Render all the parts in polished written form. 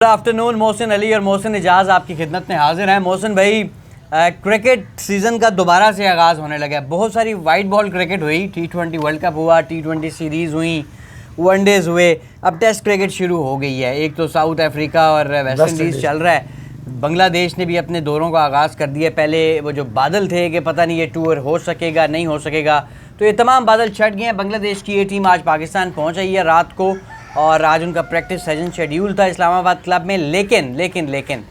Good afternoon. Mohsin Ali और मोहसिन इजाज़ आपकी खिदमत में हाजिर हैं। मोहसिन भाई, क्रिकेट सीज़न का दोबारा से आगाज़ होने लगा है। बहुत सारी वाइट बॉल क्रिकेट हुई, T20 वर्ल्ड कप हुआ, T20 सीरीज़ हुई, वनडेज़ हुए, अब टेस्ट क्रिकेट शुरू हो गई है। एक तो साउथ अफ्रीका और वेस्ट इंडीज़ चल रहा है। बांग्लादेश ने भी अपने दौरों का आगाज़ कर दिया। पहले वो जो बादल थे कि पता नहीं ये टूर हो सकेगा नहीं हो सकेगा, तो ये तमाम बादल छट गए हैं। बांग्लादेश की ये टीम आज पाकिस्तान पहुँच आई है रात को, और आज उनका प्रैक्टिस सेशन शेड्यूल था इस्लामाबाद क्लब में। लेकिन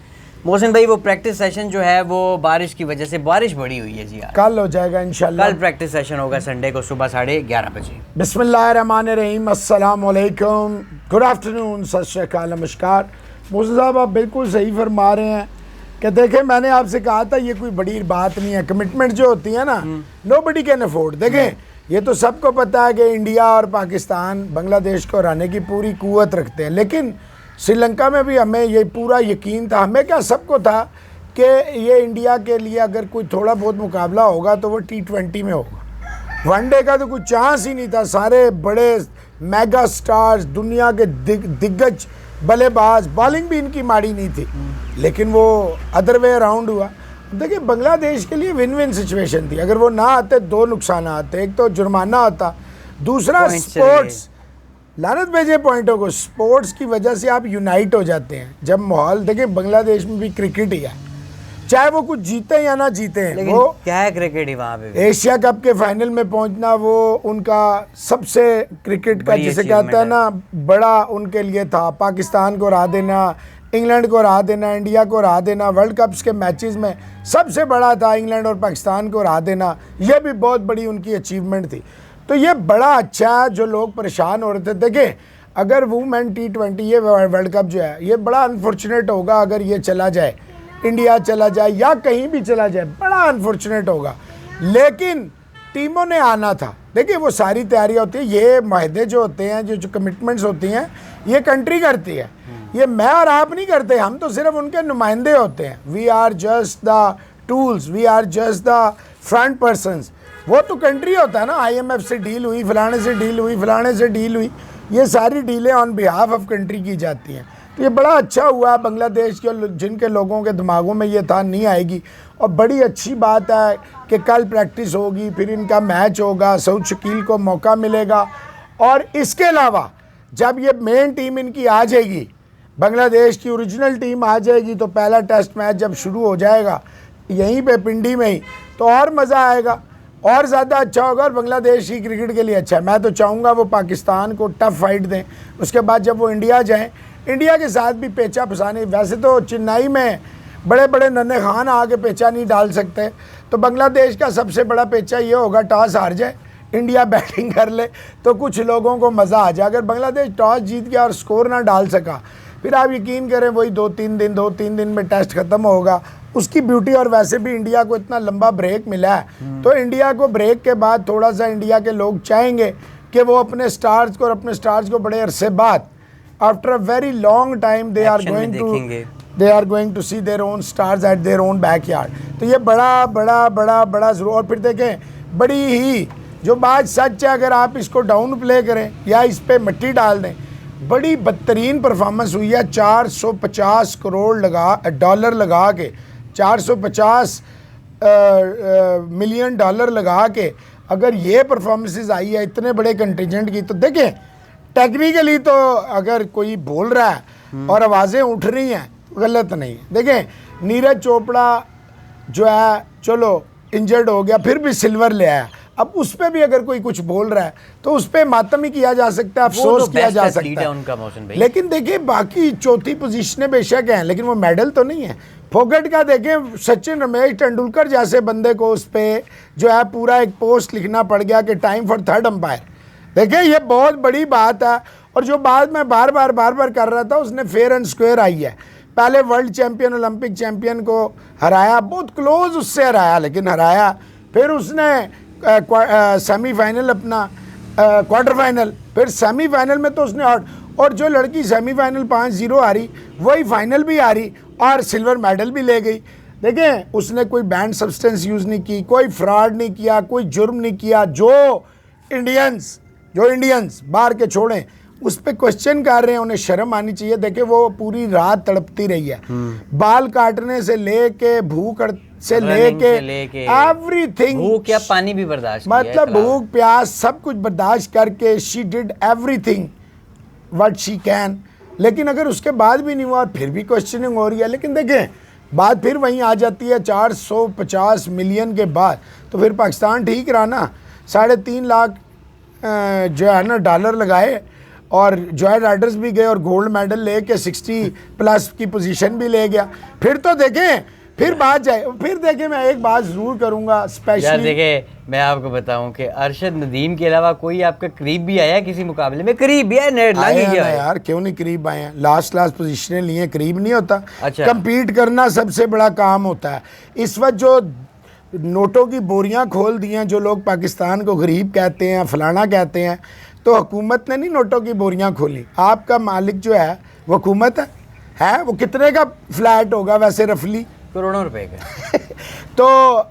मोहसिन भाई, वो प्रैक्टिस सेशन जो है वो बारिश की वजह से बारिश बड़ी हुई है जी। यार कल हो जाएगा इंशाल्लाह। कल प्रैक्टिस सेशन होगा संडे को सुबह 11:30 बजे। बिस्मिल्लाहिर्रहमानिर्रहीम, अस्सलाम वालेकुम, गुड आफ्टरनून, सत श्री अकाल, नमस्कार। मोहसिन साहब, आप बिल्कुल सही फरमा रहे हैं कि देखें, मैंने आपसे कहा था ये कोई बड़ी बात नहीं है। कमिटमेंट जो होती है ना, नोबडी कैन अफोर्ड। देखें, ये तो सबको पता है कि इंडिया और पाकिस्तान बांग्लादेश को हराने की पूरी कुव्वत रखते हैं, लेकिन श्रीलंका में भी हमें ये पूरा यकीन था, हमें क्या सबको था कि ये इंडिया के लिए अगर कोई थोड़ा बहुत मुकाबला होगा तो वो T20 में होगा। वनडे का तो कोई चांस ही नहीं था। सारे बड़े मेगा स्टार्स, दुनिया के दिग्गज बल्लेबाज, बॉलिंग भी इनकी माड़ी नहीं थी, लेकिन वो अदर वे अराउंड हुआ। देखिए, बांग्लादेश के लिए विन विन सिचुएशन थी। अगर वो ना आते दो नुकसान आते, एक तो जुर्माना आता, दूसरा स्पोर्ट्स, लानत भेजे पॉइंटों को। स्पोर्ट्स की वजह से आप यूनाइट हो जाते हैं। जब माहौल देखिए, बांग्लादेश में भी क्रिकेट ही है, चाहे वो कुछ जीते या ना जीते हैं, लेकिन वो क्या है क्रिकेट ही वहाँ पे। एशिया कप के फाइनल में पहुंचना वो उनका सबसे क्रिकेट का जिसे कहते हैं ना बड़ा उनके लिए था। पाकिस्तान को हरा देना, इंग्लैंड को हरा देना, इंडिया को हरा देना, वर्ल्ड कप्स के मैचेस में सबसे बड़ा था इंग्लैंड और पाकिस्तान को हरा देना। ये भी बहुत बड़ी उनकी अचीवमेंट थी। तो ये बड़ा अच्छा है। जो लोग परेशान हो रहे थे, देखें, अगर वुमेन T20 ये वर्ल्ड कप जो है, ये बड़ा अनफॉर्चुनेट होगा अगर ये चला जाए, इंडिया चला जाए या कहीं भी चला जाए, बड़ा अनफॉर्चुनेट होगा। लेकिन टीमों ने आना था। देखिए, वो सारी तैयारियां होती है, ये माहदे जो होते हैं, जो कमिटमेंट्स होती हैं, ये कंट्री करती है, ये मैं और आप नहीं करते। हम तो सिर्फ उनके नुमाइंदे होते हैं। We are just the tools, we are just the front persons. वो तो कंट्री होता है ना। IMF से डील हुई, फलाने से डील हुई, फलाने से डील हुई, ये सारी डीलें ऑन बिहाफ ऑफ कंट्री की जाती हैं। तो ये बड़ा अच्छा हुआ। बांग्लादेश के जिनके लोगों के दिमागों में ये था नहीं आएगी, और बड़ी अच्छी बात है कि कल प्रैक्टिस होगी, फिर इनका मैच होगा, सऊद शकील को मौका मिलेगा। और इसके अलावा जब ये मेन टीम इनकी आ जाएगी, बांग्लादेश की ओरिजिनल टीम आ जाएगी, तो पहला टेस्ट मैच जब शुरू हो जाएगा यहीं पे पिंडी में ही, तो और मज़ा आएगा, और ज़्यादा अच्छा होगा। और बांग्लादेश की क्रिकेट के लिए अच्छा है। मैं तो चाहूँगा वो पाकिस्तान को टफ फाइट दें, उसके बाद जब वो इंडिया जाएँ, इंडिया के साथ भी पेचा फंसाने। वैसे तो चेन्नई में बड़े बड़े नन्हे खान आके पेचा नहीं डाल सकते, तो बांग्लादेश का सबसे बड़ा पेचा ये होगा, टॉस हार जाए, इंडिया बैटिंग कर ले, तो कुछ लोगों को मज़ा आ जाए। अगर बांग्लादेश टॉस जीत गया और स्कोर ना डाल सका, फिर आप यकीन करें वही 2-3 दिन में टेस्ट ख़त्म होगा। उसकी ब्यूटी, और वैसे भी इंडिया को इतना लंबा ब्रेक मिला है, तो इंडिया को ब्रेक के बाद थोड़ा सा इंडिया के लोग चाहेंगे कि वो अपने स्टार्स को, और अपने स्टार्स को बड़े अरसे बाद, after a very long time, they are going to see their own stars at their own backyard. तो ये बड़ा बड़ा बड़ा बड़ा ज़रूर। और फिर देखें, बड़ी ही जो बात सच है, अगर आप इसको डाउन प्ले करें या इस पर मिट्टी डाल दें, बड़ी बदतरीन परफॉर्मेंस हुई है। 450 करोड़ डॉलर लगा के, 450 मिलियन डॉलर लगा के अगर ये परफॉर्मेंसेस आई है इतने बड़े कंटिजेंट की, तो देखें, टेक्निकली तो अगर कोई बोल रहा है और आवाज़ें उठ रही हैं तो गलत नहीं है। देखें, नीरज चोपड़ा जो है, चलो इंजर्ड हो गया, फिर भी सिल्वर ले आया। अब उस पर भी अगर कोई कुछ बोल रहा है तो उस पर मातम ही किया जा सकता है, अफसोस किया जा सकता है उनका। मौसम भाई, लेकिन देखिए, बाकी चौथी पोजीशनें बेशक हैं, लेकिन वो मेडल तो नहीं है। फोकट का देखें, सचिन रमेश तेंदुलकर जैसे बंदे को उस पर जो है पूरा एक पोस्ट लिखना पड़ गया कि टाइम फॉर थर्ड अंपायर। देखिए, ये बहुत बड़ी बात है। और जो बात मैं बार बार कर रहा था, उसने फेयर एंड स्क्वायर आई है। पहले वर्ल्ड चैंपियन, ओलंपिक चैंपियन को हराया, बहुत क्लोज उससे हराया, लेकिन हराया। फिर उसने सेमीफाइनल, अपना क्वार्टर फाइनल, फिर सेमीफाइनल में तो उसने और जो लड़की सेमीफाइनल 5-0 हारी, वही फाइनल भी हारी और सिल्वर मेडल भी ले गई। देखें, उसने कोई बैंड सब्सटेंस यूज़ नहीं की, कोई फ्रॉड नहीं किया, कोई जुर्म नहीं किया। जो इंडियंस बाहर के छोड़ें, उस पे क्वेश्चन कर रहे हैं, उन्हें शर्म आनी चाहिए। देखे वो पूरी रात तड़पती रही है, बाल काटने से लेके भूख से लेके एवरीथिंग, भूख या पानी भी बर्दाश्त किया है मतलब भूख प्यास सब कुछ बर्दाश्त करके she did everything what she can. लेकिन अगर उसके बाद भी नहीं हुआ और फिर भी क्वेश्चनिंग हो रही है, लेकिन देखें बात फिर वहीं आ जाती है 450 मिलियन के बाद, तो फिर पाकिस्तान ठीक रहा ना। 3.5 लाख जो है ना डॉलर लगाए और जॉय राइडर्स भी गए और गोल्ड मेडल लेके 60+ की पोजीशन भी ले गया। फिर तो देखें, फिर बात जाए, फिर देखें मैं एक बात ज़रूर करूँगा यार स्पेशली। देखें मैं आपको बताऊं कि अरशद नदीम के अलावा कोई आपका करीब भी आया किसी मुकाबले में? करीब भी है आए हैं ना यार, क्यों नहीं करीब आए हैं, लास्ट पोजीशनें लिए, करीब नहीं होता। अच्छा। कंपीट करना सबसे बड़ा काम होता है। इस वक्त जो नोटों की बोरियां खोल दी हैं, जो लोग पाकिस्तान को गरीब कहते हैं, फलाना कहते हैं, तो हुकूमत ने नहीं नोटों की बोरियां खोली। आपका मालिक जो है वो हुकूमत है। वो कितने का फ्लैट होगा वैसे रफली? करोड़ों रुपए का। तो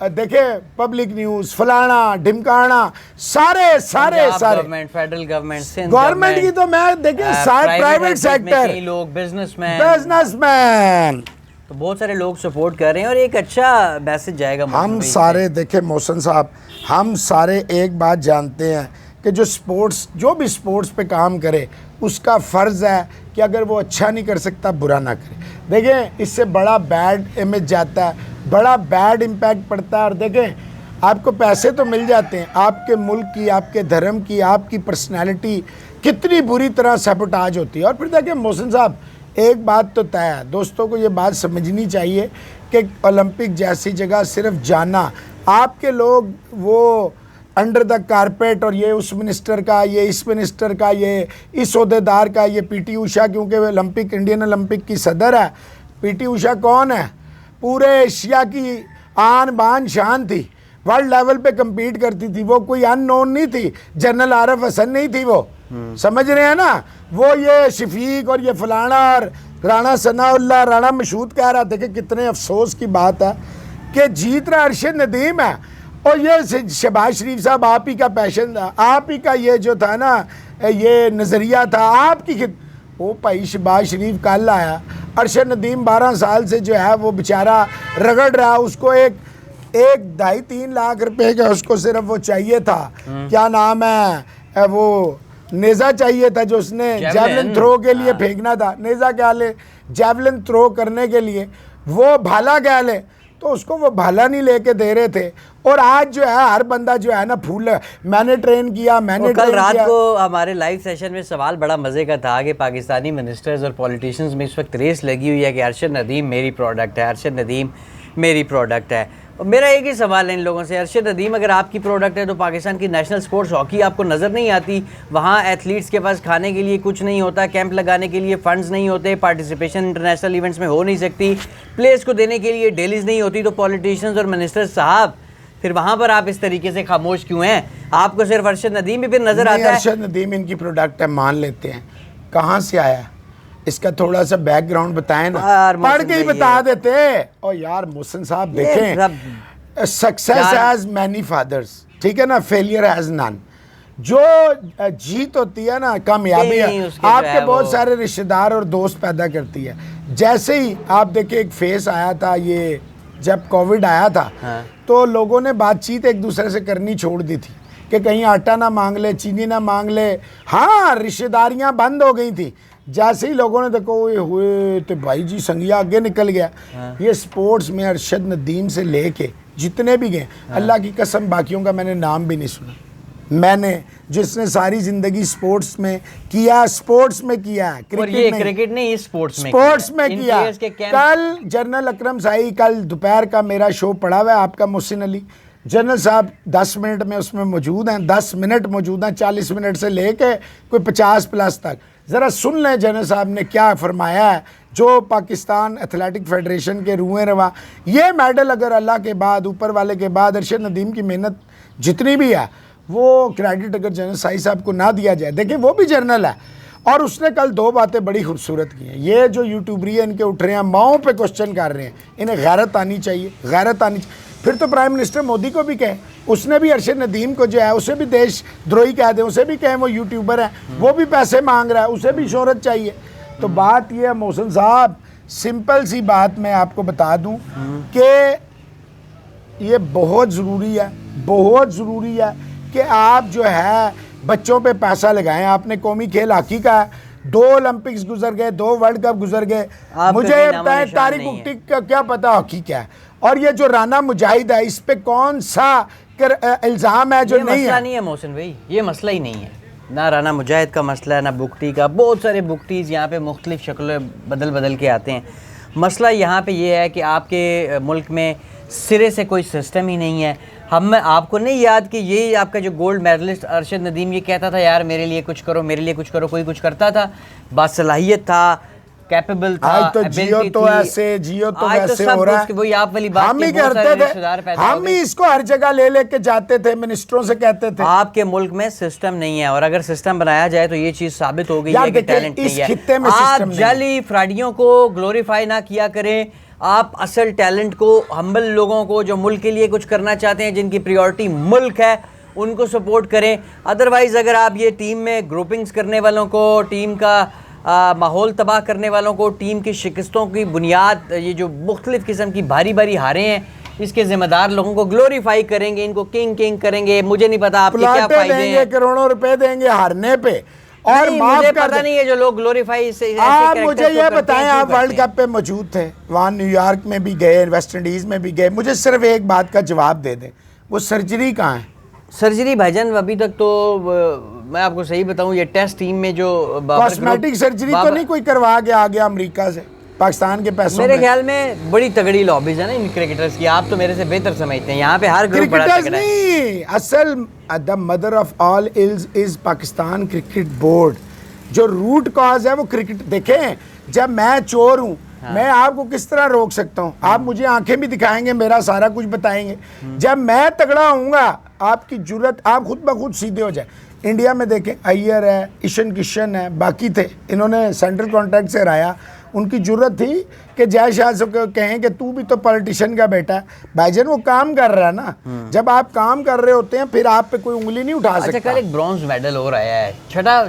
देखे पब्लिक न्यूज़ फलाना ढिमकाना सारे गवर्नमेंट, फेडरल गवर्नमेंट, गवर्नमेंट की तो मैं देखे सारे प्राइवेट सेक्टर, लोग बिजनेसमैन, तो बहुत सारे लोग सपोर्ट कर रहे हैं और एक अच्छा मैसेज जाएगा। हम सारे देखे मोहसिन साहब, हम सारे एक बात जानते हैं कि जो भी स्पोर्ट्स पे काम करे उसका फ़र्ज़ है कि अगर वो अच्छा नहीं कर सकता बुरा ना करे। देखें इससे बड़ा बैड इमेज जाता है, बड़ा बैड इम्पैक्ट पड़ता है। और देखें आपको पैसे तो मिल जाते हैं, आपके मुल्क की, आपके धर्म की, आपकी पर्सनैलिटी कितनी बुरी तरह सैबोटाज होती है। और फिर देखें मोहसिन साहब एक बात तो तय है, दोस्तों को ये बात समझनी चाहिए कि ओलंपिक जैसी जगह सिर्फ जाना, आपके लोग वो अंडर द कारपेट और ये उस मिनिस्टर का, ये इस मिनिस्टर का, ये इस ओहदेदार का, ये पीटी उषा क्योंकि वो इंडियन ओलंपिक की सदर है। पीटी उषा कौन है? पूरे एशिया की आन बान शान थी, वर्ल्ड लेवल पे compete करती थी, वो कोई अननोन नहीं थी, जनरल आरफ हसन नहीं थी वो। समझ रहे हैं ना? वो ये शफीक और ये फलाना और राणा सनाउल्लाह, राणा मशहूद कह रहा था कि कितने अफसोस की बात है कि जीत रहा अरशद नदीम है और ये शहबाज शरीफ साहब आप ही का पैशन था, आप ही का ये जो था ना ये नज़रिया था आपकी। वो भाई शहबाज शरीफ कल आया, अरशद नदीम 12 साल से जो है वो बेचारा रगड़ रहा, उसको एक 2.5-3 लाख रुपए का उसको सिर्फ वो चाहिए था, क्या नाम है वो नेज़ा चाहिए था जो उसने जैवलिन थ्रो के लिए फेंकना था। नेज़ा क्या ले, जैवलिन थ्रो करने के लिए वो भाला क्या ले, तो उसको वो भाला नहीं लेके दे रहे थे। और आज जो है हर बंदा जो है ना फूल, मैंने ट्रेन किया, मैंने कल रात को हमारे लाइव सेशन में सवाल बड़ा मज़े का था कि पाकिस्तानी मिनिस्टर्स और पॉलिटिशियंस में इस वक्त रेस लगी हुई है कि अरशद नदीम मेरी प्रोडक्ट है, अरशद नदीम मेरी प्रोडक्ट है। और मेरा एक ही सवाल है इन लोगों से, अरशद नदीम अगर आपकी प्रोडक्ट है तो पाकिस्तान की नेशनल स्पोर्ट्स हॉकी आपको नज़र नहीं आती? वहाँ एथलीट्स के पास खाने के लिए कुछ नहीं होता, कैंप लगाने के लिए फंड्स नहीं होते, पार्टिसिपेशन इंटरनेशनल इवेंट्स में हो नहीं सकती, प्लेयर्स को देने के लिए डेलीज नहीं होती, तो पॉलिटिशियंस और मिनिस्टर्स साहब फिर वहाँ पर आप इस तरीके से खामोश क्यों हैं? आपको सिर्फ अरशद नदीम भी फिर नज़र आता है? अरशद नदीम इनकी प्रोडक्ट है, मान लेते हैं, कहाँ से आया इसका थोड़ा सा बैकग्राउंड बताएं ना, पढ़ के ही बता देते। और यार मोहसिन साहब देखें, सक्सेस हैज मैनी फादर्स, ठीक है ना, फेलियर हैज नन। जो जीत होती है ना, कामयाबी आपके बहुत सारे रिश्तेदार और दोस्त पैदा करती है। जैसे ही आप देखिए एक फेस आया था, ये जब कोविड आया था, तो लोगों ने बातचीत एक दूसरे से करनी छोड़ दी थी कि कहीं आटा ना मांग ले, चीनी ना मांग ले। हाँ, रिश्तेदारियां बंद हो गई थी। जैसे ही लोगों ने देखो ये हुए तो भाई जी संगिया आगे निकल गया। ये स्पोर्ट्स में अरशद नदीम से लेके जितने भी गए, अल्लाह की कसम बाकियों का मैंने नाम भी नहीं सुना। मैंने जिसने सारी जिंदगी स्पोर्ट्स में किया, स्पोर्ट्स में किया, क्रिकेट नहीं, स्पोर्ट्स में किया। कल जनरल अकरम साई, कल दोपहर का मेरा शो पड़ा हुआ है आपका मोहसिन अली, जनरल साहब 10 मिनट में उसमें मौजूद हैं, 10 मिनट मौजूद हैं, 40 मिनट से लेके कोई 50+ तक। ज़रा सुन लें जनरल साहब ने क्या फरमाया है, जो पाकिस्तान एथलेटिक फेडरेशन के रूएं रवा। ये मेडल अगर अल्लाह के बाद, ऊपर वाले के बाद, अरशद नदीम की मेहनत जितनी भी है वो क्रेडिट अगर जनरल साई साहब को ना दिया जाए, देखिए वो भी जर्नल है। और उसने कल 2 बातें बड़ी खूबसूरत की हैं। ये जो यूट्यूबरी हैं इनके उठ रहे हैं, माओं पे क्वेश्चन कर रहे हैं, इन्हें गैरत आनी चाहिए, गैरत आनी चाहिए। फिर तो प्राइम मिनिस्टर मोदी को भी कहें, उसने भी अरशद नदीम को जो है उसे भी देशद्रोही कह दें, उसे भी कहें वो यूट्यूबर है, वो भी पैसे मांग रहा है, उसे भी शोहरत चाहिए। तो बात ये है मोहसिन साहब, सिंपल सी बात मैं आपको बता दूं कि ये बहुत ज़रूरी है, बहुत ज़रूरी है कि आप जो है बच्चों पे पैसा लगाएं। आपने कौमी खेल हॉकी का 2 ओलंपिक्स गुजर गए, 2 वर्ल्ड कप गुजर गए, मुझे बताएं तारिक उक्टी का क्या पता हॉकी क्या है। और ये जो राना मुजाहिद है, इस पे कौन सा इल्ज़ाम है जो नहीं है? नहीं है मोहसिन भाई, ये मसला ही नहीं है, ना राना मुजाहिद का मसला है, ना बुकटी का। बहुत सारे बुकटीज़ यहाँ पे मुख्तलिफ शक्लें बदल के आते हैं। मसला यहाँ पे ये है कि आपके मुल्क में सिरे से कोई सिस्टम ही नहीं है। आपको नहीं याद कि ये आपका जो गोल्ड मेडलिस्ट अरशद नदीम ये कहता था यार मेरे लिए कुछ करो, मेरे लिए कुछ करो, कोई कुछ करता था, बासलाहियत था, कैपेबल था, आज तो जियो तो ऐसे, जियो तो वैसे हो रहा है। वही आप वाली बात, हम ही करते थे, हम ही इसको हर जगह ले लेके जाते थे, मिनिस्टरों से कहते थे। आपके मुल्क में सिस्टम नहीं है, और अगर सिस्टम बनाया जाए तो ये चीज साबित हो गई है कि टैलेंट नहीं है। आप जाली फ्रॉडियों को ग्लोरीफाई ना किया करें, आप असल टैलेंट को, हम्बल लोगों को जो मुल्क के लिए कुछ करना चाहते हैं, जिनकी प्रायोरिटी मुल्क है, उनको सपोर्ट करें। अदरवाइज अगर आप ये टीम में ग्रुपिंग्स करने वालों को, टीम का माहौल तबाह करने वालों को, टीम की शिकस्तों की बुनियाद, ये जो मुख्तलिफ किस्म की भारी भारी हारें हैं, इसके ज़िम्मेदार लोगों को ग्लोरीफाई करेंगे, इनको किंग करेंगे। मुझे नहीं पता आपके क्या फायदे हैं, करोड़ों रुपए देंगे हारने पे। और मुझे पता नहीं है जो लोग ग्लोरीफाई से। आप मुझे ये बताएं, आप वर्ल्ड कप पे मौजूद थे, वहाँ न्यूयॉर्क में भी गए, वेस्ट इंडीज़ में भी गए, मुझे सिर्फ एक बात का जवाब दे दें, वो सर्जरी कहाँ है? सर्जरी भाईजान अभी तक तो मैं आपको सही बताऊं, ये टेस्ट टीम में जो कॉस्मेटिक सर्जरी तो नहीं कोई करवा के आ गया अमरीका से पाकिस्तान के पैसों मेरे ख्याल में बड़ी तगड़ी लॉबीज है ना इन क्रिकेटर्स की। आप तो मेरे से बेहतर समझते हैं, यहाँ पे हर ग्रुप बड़ा तगड़ा है। असल the mother of all ills is Pakistan cricket board. जो रूट कॉज है वो क्रिकेट। देखें, जब मैं चोर हूँ, मैं आपको किस तरह रोक सकता हूँ? आप मुझे आंखें भी दिखाएंगे, मेरा सारा कुछ बताएंगे। जब मैं तगड़ा हूँगा, आपकी जुर्रत, आप खुद ब खुद सीधे हो जाए। इंडिया में देखें, अय्यर है, ईशन किशन है, बाकी थे, इन्होंने सेंट्रल कॉन्ट्रैक्ट से हराया। उनकी जुर्रत थी कि जय शाह से कहें कि तू भी तो पॉलिटिशियन का बेटा है। भाईजान वो काम कर रहा है ना, जब आप काम कर रहे होते हैं फिर आप पे कोई उंगली नहीं उठा सकता। कल एक ब्रॉन्ज मेडल हो रहा है,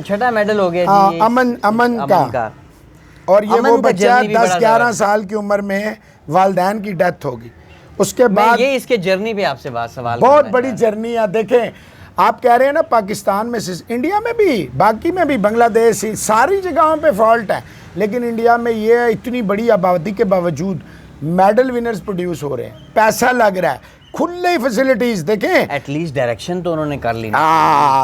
छठा मेडल हो गया अमन का। और ये वो बच्चा 10-11 साल की उम्र में वालदैन की डेथ होगी। उसके बाद ये इसके जर्नी पे आपसे बात सवाल, बहुत बड़ी जर्नी है। देखें, आप कह रहे हैं ना पाकिस्तान में, इंडिया में भी, बाकी में भी, बांग्लादेश, सारी जगहों पे फॉल्ट है, लेकिन इंडिया में ये इतनी बड़ी आबादी के बावजूद मेडल विनर्स प्रोड्यूस हो रहे हैं, पैसा लग रहा है, खुले फैसिलिटीज। देखें, एटलीस्ट डायरेक्शन तो उन्होंने कर ली।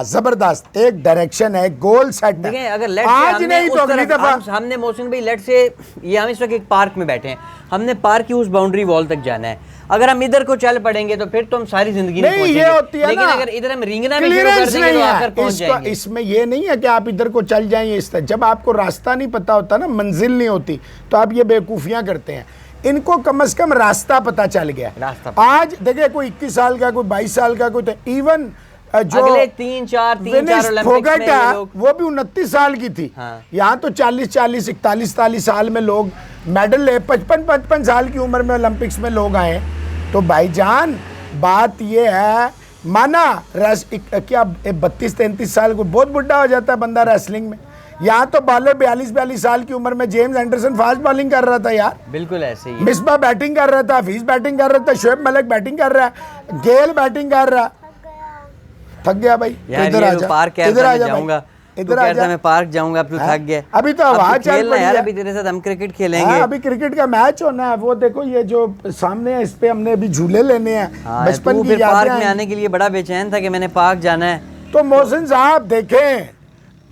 जबरदस्त एक डायरेक्शन है, गोल सेट है। अगर आज नहीं तो अगली दफा हमने मोहसिन भाई, लेट से ये हम इस वक्त एक पार्क में बैठे हैं, हमने पार्क की उस बाउंड्री वॉल तक जाना है। अगर हम इधर को चल पड़ेंगे तो फिर तो हम सारी जिंदगी नहीं, ये होती है, लेकिन अगर इधर हम रिंगना भी शुरू कर देंगे तो आकर पहुंच जाएंगे। इसमें ये नहीं है कि आप इधर को चल जाएंगे। इस तरह जब आपको रास्ता नहीं पता होता ना, मंजिल नहीं होती, तो आप ये बेवकूफियां करते हैं। इनको कम से कम रास्ता पता चल गया। आज देखिए, कोई 21 साल का, कोई 22 साल का, कोई तो इवन जो अगले 3-4 फोगट है वो भी 29 साल की थी। यहाँ तो 40-40, 41-42 साल में लोग मेडल ले, 55 साल की उम्र में ओलंपिक्स में लोग आए। तो भाईजान बात ये है, माना क्या 32-33 साल को बहुत बुढ़ा हो जाता है बंदा रेसलिंग में। यहाँ तो बॉलर 42 साल की उम्र में जेम्स एंडरसन फास्ट बॉलिंग कर रहा था यार, बिल्कुल ऐसे ही। मिसबा बैटिंग कर रहा था, हफीज बैटिंग कर रहा था, शोएब मलिक बैटिंग कर रहा है, गेल बैटिंग कर रहा। थक गया भाई, इधर आ जा, इधर आ जाऊंगा, इधर आ जा, मैं पार्क जाऊंगा, अब तू थक गया। अभी तो आवाज चल रही है, अभी तेरे साथ हम क्रिकेट खेलेंगे। अभी क्रिकेट का मैच होना है। वो देखो, ये जो सामने है, इस पे हमने अभी झूले लेने हैं, बचपन की यादें। पार्क में आने के लिए बड़ा बेचैन था कि मैंने पार्क जाना है। तो मोहसिन साहब देखें,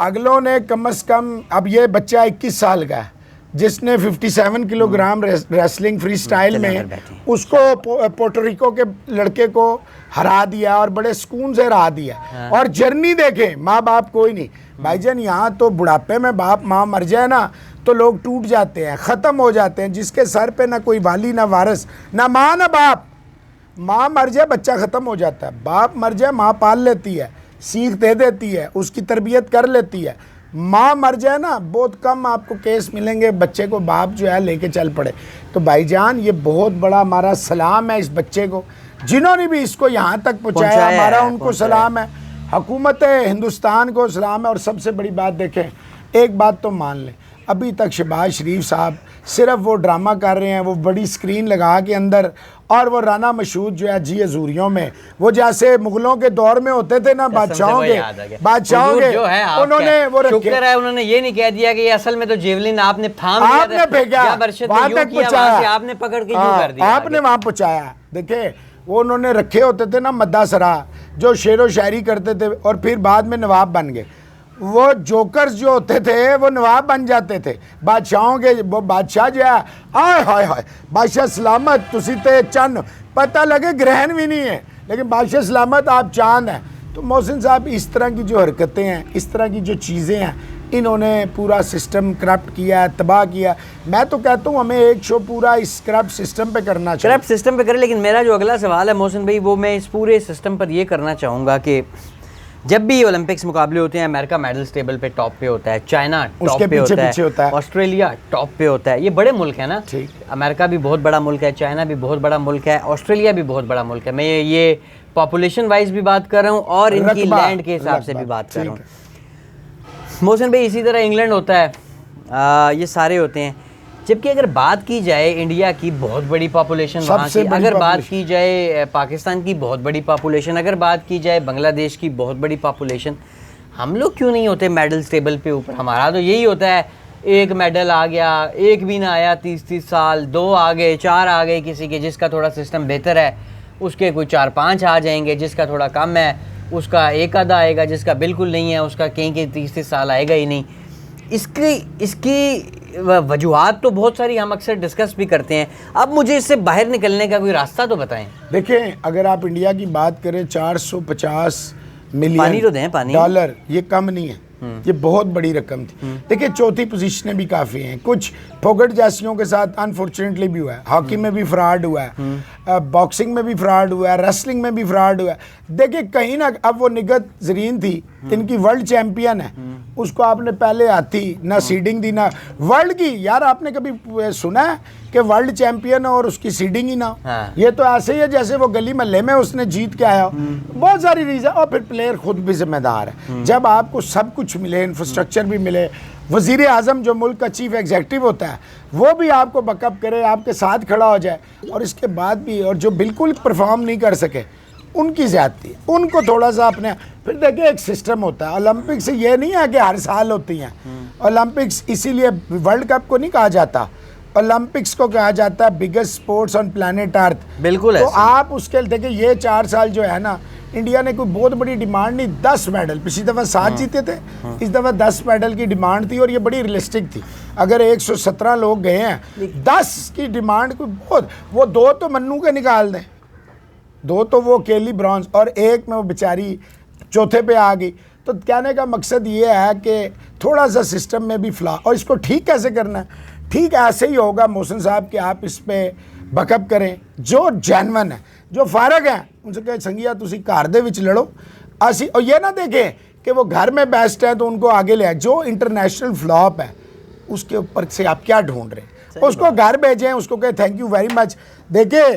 अगलों ने कम से कम, अब ये बच्चा 21 साल का है जिसने 57 किलोग्राम रेसलिंग फ्री स्टाइल में उसको पोर्टोरिको के लड़के को हरा दिया और बड़े सुकून से हरा दिया। और जर्नी देखें, माँ बाप कोई नहीं भाईजान। यहाँ तो बुढ़ापे में बाप माँ मर जाए ना तो लोग टूट जाते हैं, ख़त्म हो जाते हैं, जिसके सर पे ना कोई वाली, ना वारिस, ना माँ ना बाप। माँ मर जाए बच्चा ख़त्म हो जाता है, बाप मर जाए माँ पाल लेती है, सीख दे देती है, उसकी तरबियत कर लेती है। माँ मर जाए ना, बहुत कम आपको केस मिलेंगे बच्चे को बाप जो है लेके चल पड़े। तो भाईजान, ये बहुत बड़ा हमारा सलाम है इस बच्चे को जिन्होंने भी इसको यहाँ तक पहुँचाया, हमारा उनको सलाम है, हुकूमत हिंदुस्तान को सलाम है। और सबसे बड़ी बात देखें, एक बात तो मान लें, अभी तक शहबाज शरीफ साहब सिर्फ वो ड्रामा कर रहे हैं, वो बड़ी स्क्रीन लगा के अंदर, और वो राना मशहूद जो है जी हजूरियों में, वो जैसे मुगलों के दौर में होते थे ना बादशाहों के जो है उन्होंने वो शुक्र है उन्होंने ये नहीं कह दिया कि ये असल में तो जेवलिन आपने थाम लिया, आपने फेंका, वहां तक पहुंचाया, आपने पकड़ के यूं कर दिया, आपने वहां पहुंचाया। देखे वो उन्होंने रखे होते थे ना मद्दा सरा, जो शेर व शायरी करते थे और फिर बाद में नवाब बन गए। वो जोकर्स जो होते थे वो नवाब बन जाते थे बादशाहों के। वो बादशाह जो है, हाय हाय हाय बादशाह सलामत, तुसी ते चंद, पता लगे ग्रहण भी नहीं है, लेकिन बादशाह सलामत आप चांद हैं। तो मोहसिन साहब इस तरह की जो हरकतें हैं, इस तरह की जो चीज़ें हैं, इन्होंने पूरा सिस्टम करप्ट किया है, तबाह किया। मैं तो कहता हूँ हमें एक शो पूरा इस करप्ट सिस्टम पे करना चाहिए, करप्ट सिस्टम पे करें। लेकिन मेरा जो अगला सवाल है मोहसिन भाई, वो मैं इस पूरे सिस्टम पर ये करना चाहूँगा कि जब भी ओलंपिक्स मुकाबले होते हैं, अमेरिका मेडल्स टेबल पे टॉप पे होता है, चाइना टॉप पे होता है, ऑस्ट्रेलिया टॉप पे होता है। ये बड़े मुल्क है ना, अमेरिका भी बहुत बड़ा मुल्क है, चाइना भी बहुत बड़ा मुल्क है, ऑस्ट्रेलिया भी बहुत बड़ा मुल्क है। मैं ये पॉपुलेशन वाइज भी बात कर रहा हूँ और इनकी लैंड के हिसाब से भी बात कर रहा हूँ। मोहसिन भाई इसी तरह इंग्लैंड होता है, ये सारे होते हैं। जबकि अगर बात की जाए इंडिया की, बहुत बड़ी पॉपुलेशन वहाँ की, अगर बात की जाए पाकिस्तान की, बहुत बड़ी पॉपुलेशन, अगर बात की जाए बांग्लादेश की, बहुत बड़ी पॉपुलेशन, हम लोग क्यों नहीं होते मेडल्स टेबल पे ऊपर? हमारा तो यही होता है, एक मेडल आ गया, एक भी ना आया 30-30 साल, 2 आ गए, 4 आ गए, किसी के जिसका थोड़ा सिस्टम बेहतर है उसके कोई 4-5 आ जाएंगे, जिसका थोड़ा कम है उसका एक आधा आएगा, जिसका बिल्कुल नहीं है उसका कहीं के 30-30 साल आएगा ही नहीं। इसकी वजूहात तो बहुत सारी हम अक्सर डिस्कस भी करते हैं। अब मुझे इससे बाहर निकलने का कोई रास्ता तो बताएं। देखें, अगर आप इंडिया की बात करें, 450 मिलियन पानी तो दें, पानी डॉलर, ये कम नहीं है, ये बहुत बड़ी रकम थी। देखिए चौथी पोजीशनें भी काफ़ी हैं, कुछ फोगट जैसियों के साथ अनफॉर्चुनेटली भी हुआ है, हॉकी में भी फ्रॉड हुआ है, बॉक्सिंग में भी फ्रॉड हुआ है, रेसलिंग में भी फ्रॉड हुआ है। देखिए कहीं ना, अब वो निगत जरीन थी, इनकी वर्ल्ड चैंपियन है, उसको आपने पहले आती ना सीडिंग दी ना वर्ल्ड की। यार आपने कभी सुना है कि वर्ल्ड चैंपियन और उसकी सीडिंग ही ना? ये तो ऐसे ही है जैसे वो गली महल्ले में उसने जीत के आया। बहुत सारी रीज़न, और फिर प्लेयर खुद भी जिम्मेदार है। जब आपको सब कुछ मिले, इंफ्रास्ट्रक्चर भी मिले, वज़ीर आज़म जो मुल्क का चीफ एग्जीक्यूटिव होता है वो भी आपको बैकअप करे, आपके साथ खड़ा हो जाए, और इसके बाद भी, और जो बिल्कुल परफॉर्म नहीं कर सके उनकी ज़्यादती, उनको थोड़ा सा अपने। फिर देखिए एक सिस्टम होता है, ओलंपिक्स ये नहीं है कि हर साल होती हैं ओलंपिक्स, इसीलिए वर्ल्ड कप को नहीं कहा जाता, ओलंपिक्स को कहा जाता है biggest sports on planet earth. बिल्कुल। तो आप उसके देखिए ये 4 साल जो है ना, इंडिया ने कोई बहुत बड़ी डिमांड नहीं, 10 मेडल, पिछली दफ़ा 7 जीते थे, इस दफ़ा 10 मेडल की डिमांड थी और ये बड़ी रियलिस्टिक थी। अगर 117 लोग गए हैं, 10 की डिमांड कोई बहुत, वो 2 तो मन्नू के निकाल दें, 2 तो वो अकेली ब्रॉन्ज, और 1 में वो बेचारी चौथे पे आ गई। तो कहने का मकसद ये है कि थोड़ा सा सिस्टम में भी फ्लॉ, और इसको ठीक कैसे करना है? ठीक ऐसे ही होगा मोहसिन साहब कि आप इस पर बकअप करें, जो जेन्युइन है, जो फारग हैं, उनसे कहें संगिया तुसी घर दे विच लड़ो असी, और ये ना देखें कि वो घर में बेस्ट है तो उनको आगे ले आए। जो इंटरनेशनल फ्लॉप है उसके ऊपर से आप क्या ढूंढ रहे हैं? उसको घर भेजें, उसको कहें थैंक यू वेरी मच। देखिए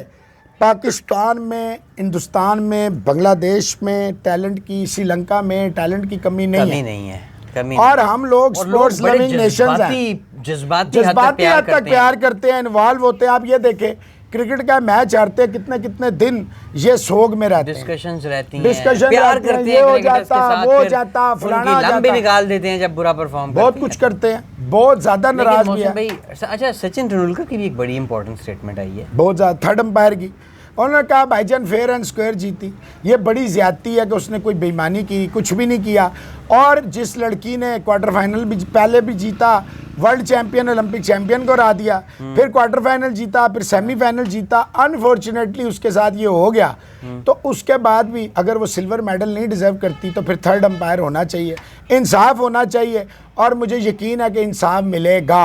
पाकिस्तान में, हिंदुस्तान में, बांग्लादेश में टैलेंट की, श्रीलंका में टैलेंट की कमी नहीं है। और हम लोग स्पोर्ट्स लविंग नेशंस हैं, जज्बाती हद तक प्यार करते हैं, इन्वॉल्व होते हैं। आप ये देखें क्रिकेट का मैच हारते हैं, कितने कितने दिन ये सोग में रहते हैं, डिस्कशंस रहती हैं, डिस्कशन प्यार करते हैं, ये हो जाता, वो जाता, फलाना जाता, भी निकाल देते हैं जब बुरा परफॉर्म करते हैं, बहुत कुछ करते हैं, बहुत ज्यादा नाराज भी है। अच्छा, सचिन तेंदुलकर की भी एक बड़ी इंपॉर्टेंट स्टेटमेंट आई है, बहुत ज्यादा, थर्ड अंपायर की। उन्होंने कहा भाईजान फेयर एंड स्क्वायर जीती। ये बड़ी ज्यादती है कि उसने कोई बेईमानी की, कुछ भी नहीं किया। और जिस लड़की ने क्वार्टर फाइनल भी पहले भी जीता, वर्ल्ड चैंपियन, ओलंपिक चैंपियन को हरा दिया, फिर क्वार्टर फाइनल जीता, फिर सेमीफाइनल जीता, अनफॉर्चुनेटली उसके साथ ये हो गया। तो उसके बाद भी अगर वो सिल्वर मेडल नहीं डिजर्व करती तो फिर थर्ड अंपायर होना चाहिए, इंसाफ होना चाहिए, और मुझे यकीन है कि इंसाफ मिलेगा।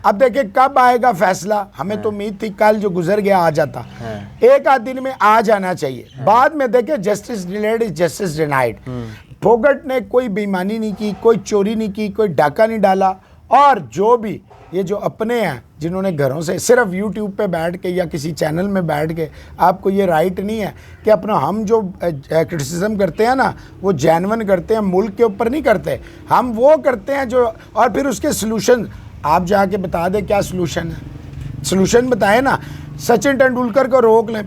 अब देखिए कब आएगा फैसला, हमें तो उम्मीद थी कल जो गुजर गया आ जाता, एक आध दिन में आ जाना चाहिए। बाद में देखिए justice delayed is justice denied. Phogat ने कोई बेईमानी नहीं की, कोई चोरी नहीं की, कोई डाका नहीं डाला, और जो भी ये जो अपने हैं जिन्होंने घरों से सिर्फ यूट्यूब पे बैठ के या किसी चैनल में बैठ के, आपको ये राइट नहीं है कि अपना हम जो क्रिटिसिज्म करते हैं ना वो जेन्युइन करते हैं, मुल्क के ऊपर नहीं करते, हम वो करते हैं जो, और फिर उसके सलूशन आप जाके बता दें क्या सलूशन है, सलूशन बताए ना। सचिन तेंदुलकर को रोक लें,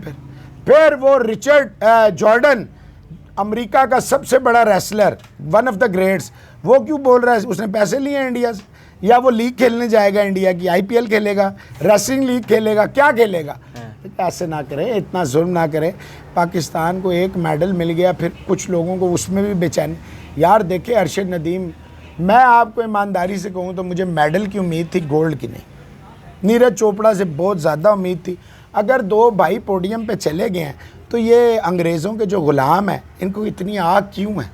फिर वो रिचर्ड जॉर्डन अमेरिका का सबसे बड़ा wrestler, one of the greats, वो क्यों बोल रहा है उसने पैसे लिए हैं इंडिया से, या वो लीग खेलने जाएगा इंडिया की, आईपीएल खेलेगा, रेसलिंग लीग खेलेगा, क्या खेलेगा? ऐसे ना करें, इतना जुल्म ना करें। पाकिस्तान को एक मेडल मिल गया, फिर कुछ लोगों को उसमें भी बेचैनी। यार देखिए अरशद नदीम, मैं आपको ईमानदारी से कहूँ तो मुझे मेडल की उम्मीद थी, गोल्ड की नहीं। नीरज चोपड़ा से बहुत ज़्यादा उम्मीद थी। अगर दो भाई पोडियम पे चले गए हैं तो ये अंग्रेज़ों के जो ग़ुलाम हैं इनको इतनी आग क्यों है?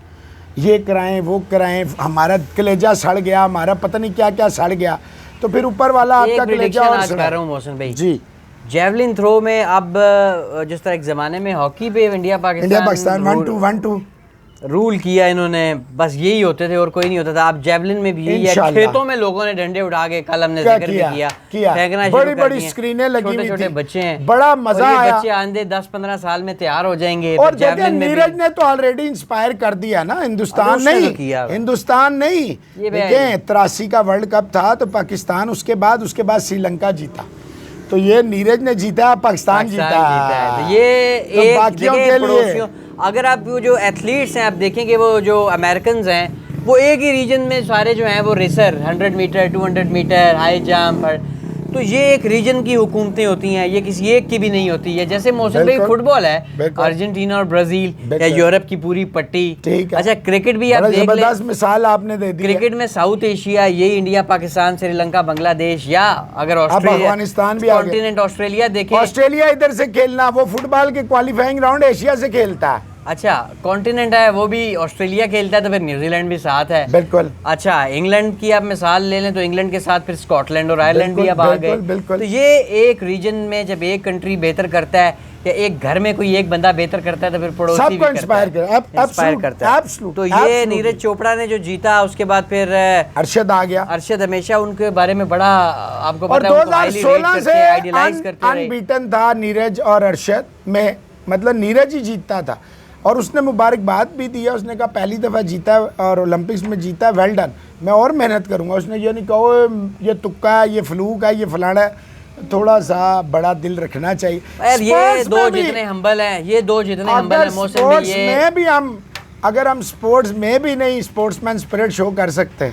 ये कराएं वो कराएं, हमारा कलेजा सड़ गया, हमारा पता नहीं क्या क्या सड़ गया, तो फिर ऊपर वाला आपका कलेजा और आज कर रहा हूं मोहसिन भाई जी। जेवलिन थ्रो में अब जिस तरह एक ज़माने में हॉकी पे इंडिया पाकिस्तान 1-2 रूल किया इन्होंने, बस यही होते थे और कोई नहीं होता था। आप जेवलिन में भी यही है, खेतों में लोगों ने डंडे उठा के, कल हमने जिक्र भी किया फेंकना, बड़ी बड़ी स्क्रीनें लगी हुई थी, छोटे बच्चे हैं, बड़ा मजा आया। बच्चे आंधे 10-15 साल में तैयार हो जाएंगे। और देखिए नीरज ने तो ऑलरेडी इंस्पायर कर दिया ना, हिंदुस्तान नहीं, हिंदुस्तान नहीं, देखें 83 का वर्ल्ड कप था तो पाकिस्तान, उसके बाद श्रीलंका जीता, तो ये नीरज ने जीता, पाकिस्तान जीता है। ये एक बाकियों के लिए, अगर आप वो जो एथलीट्स हैं आप देखेंगे, वो जो अमेरिकन हैं वो एक ही रीजन में सारे जो हैं वो racer, 100 metre 200 metre high jump, तो ये एक रीजन की हुकूमतें होती हैं, ये किसी एक की भी नहीं होती है। जैसे मौसम भाई फुटबॉल है, अर्जेंटीना और ब्राज़ील या यूरोप की पूरी पट्टी। अच्छा क्रिकेट भी आप देख लें, मिसाल आपने दे दी। क्रिकेट में साउथ एशिया, ये इंडिया पाकिस्तान श्रीलंका बांग्लादेश, या अगर अफगानिस्तान भी, कॉन्टिनेंट ऑस्ट्रेलिया देखें, ऑस्ट्रेलिया इधर से खेलना, वो फुटबॉल के क्वालिफाइंग राउंड एशिया से खेलता है। अच्छा कॉन्टिनेंट है वो भी ऑस्ट्रेलिया खेलता है, तो फिर न्यूजीलैंड भी साथ है। बिल्कुल। अच्छा इंग्लैंड की आप मिसाल ले लें तो इंग्लैंड के साथ फिर स्कॉटलैंड और आयरलैंड भी अब आ गए। तो ये एक रीजन में जब एक कंट्री बेहतर करता है या एक घर में कोई एक बंदा बेहतर करता है तो फिर पड़ोसी भी इंस्पायर करता है। तो ये नीरज चोपड़ा ने जो जीता, उसके बाद फिर अरशद आ गया। अरशद हमेशा उनके बारे में बड़ा आपको पता है, 2016 से अनबीटन था नीरज और अरशद में, मतलब नीरज ही जीतता था और उसने मुबारकबाद भी दिया। उसने कहा पहली दफ़ा जीता और ओलंपिक्स में जीता, वेल डन, मैं और मेहनत करूंगा। उसने ये नहीं कहो ये तुक्का है, ये फ्लूक है, ये फलाना है, थोड़ा सा बड़ा दिल रखना चाहिए। ये दो जितने हम्बल हैं, ये दो जितने हम्बल हैं मौसम में भी हम, अगर हम स्पोर्ट्स में भी नहीं स्पोर्ट्समैन स्पिरिट शो कर सकते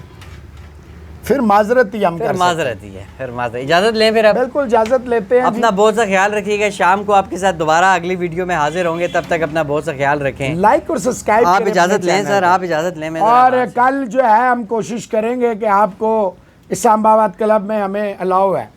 फिर माजरत ही हम कर माजरत ही है, फिर माजरत। इजाज़त लें फिर अब। बिल्कुल इजाज़त लेते हैं। अपना बहुत सा ख्याल रखिएगा। शाम को आपके साथ दोबारा अगली वीडियो में हाजिर होंगे, तब तक अपना बहुत सा ख्याल रखें। लाइक और सब्सक्राइब। आप इजाज़त लें सर, आप इजाज़त लें। और कल जो है हम कोशिश करेंगे कि आपको इस्लामाबाद क्लब में हमें अलाउ है